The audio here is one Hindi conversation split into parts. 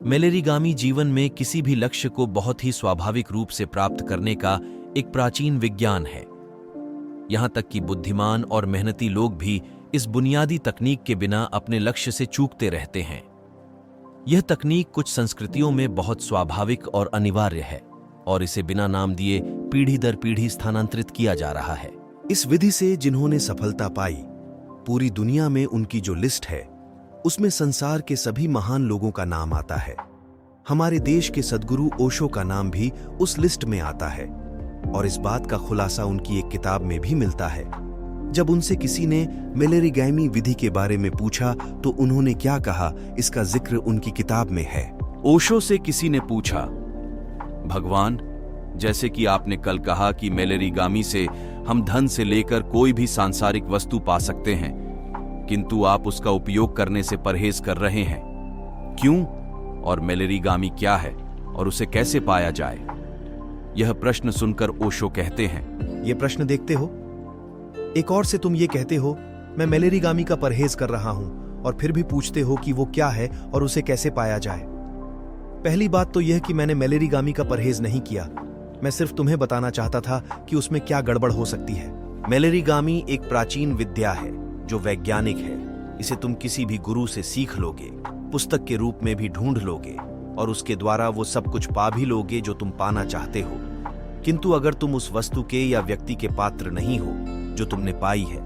मेलेरिगामी जीवन में किसी भी लक्ष्य को बहुत ही स्वाभाविक रूप से प्राप्त करने का एक प्राचीन विज्ञान है। यहां तक कि बुद्धिमान और मेहनती लोग भी इस बुनियादी तकनीक के बिना अपने लक्ष्य से चूकते रहते हैं। यह तकनीक कुछ संस्कृतियों में बहुत स्वाभाविक और अनिवार्य है और इसे बिना नाम दिए पीढ़ी दर पीढ़ी स्थानांतरित किया जा रहा है। इस विधि से जिन्होंने सफलता पाई, पूरी दुनिया में उनकी जो लिस्ट है उसमें संसार के सभी महान लोगों का नाम आता है। हमारे देश के सद्गुरु ओशो का नाम भी उस लिस्ट में आता है और इस बात का खुलासा उनकी एक किताब में भी मिलता है। जब उनसे किसी ने मेलेरिगामी विधि के बारे में पूछा तो उन्होंने क्या कहा, इसका जिक्र उनकी किताब में है। ओशो से किसी ने पूछा, भगवान, जैसे कि आपने कल कहा कि मेलेरिगामी से हम धन से लेकर कोई भी सांसारिक वस्तु पा सकते हैं, किंतु आप उसका उपयोग करने से परहेज कर रहे हैं, क्यों? और मेलेरिगामी क्या है और उसे कैसे पाया जाए? यह प्रश्न सुनकर ओशो कहते हैं, ये प्रश्न देखते हो, एक और से तुम ये कहते हो मैं मेलेरिगामी का परहेज कर रहा हूं और फिर भी पूछते हो कि वो क्या है और उसे कैसे पाया जाए। पहली बात तो यह कि मैंने मेलेरिगामी का परहेज नहीं किया, मैं सिर्फ तुम्हें बताना चाहता था कि उसमें क्या गड़बड़ हो सकती है। मेलेरिगामी एक प्राचीन विद्या है जो वैज्ञानिक है। इसे तुम किसी भी गुरु से सीख लोगे, पुस्तक के रूप में भी ढूंढ लोगे और उसके द्वारा वो सब कुछ पा भी लोगे जो तुम पाना चाहते हो। किंतु अगर तुम उस वस्तु के या व्यक्ति के पात्र नहीं हो जो तुमने पाई है,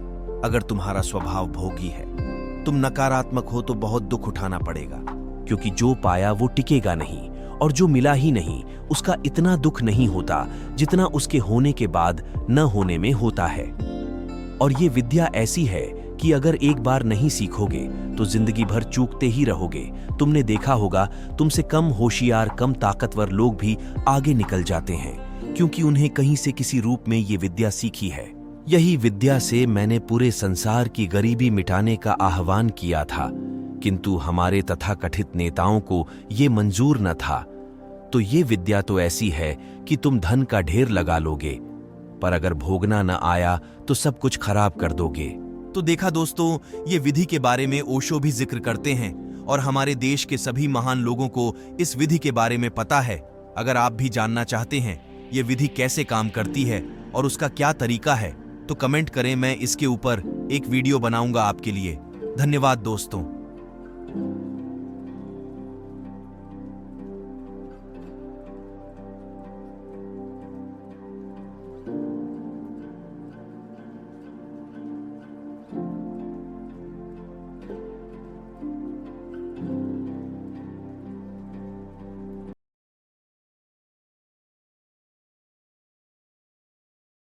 अगर तुम्हारा स्वभाव भोगी है, तुम नकारात्मक हो, तो बहुत दुख उठाना पड़ेगा, क्योंकि जो पाया वो टिकेगा नहीं और जो मिला ही नहीं उसका इतना दुख नहीं होता जितना उसके होने के बाद न होने में होता है। और ये विद्या ऐसी है कि अगर एक बार नहीं सीखोगे तो जिंदगी भर चूकते ही रहोगे। तुमने देखा होगा, तुमसे कम होशियार, कम ताकतवर लोग भी आगे निकल जाते हैं क्योंकि उन्हें कहीं से किसी रूप में ये विद्या सीखी है। यही विद्या से मैंने पूरे संसार की गरीबी मिटाने का आह्वान किया था, किंतु हमारे तथाकथित नेताओं को ये मंजूर न था। तो ये विद्या तो ऐसी है कि तुम धन का ढेर लगा लोगे, पर अगर भोगना न आया तो सब कुछ खराब कर दोगे। तो देखा दोस्तों, ये विधि के बारे में ओशो भी जिक्र करते हैं और हमारे देश के सभी महान लोगों को इस विधि के बारे में पता है। अगर आप भी जानना चाहते हैं ये विधि कैसे काम करती है और उसका क्या तरीका है, तो कमेंट करें, मैं इसके ऊपर एक वीडियो बनाऊंगा आपके लिए। धन्यवाद दोस्तों।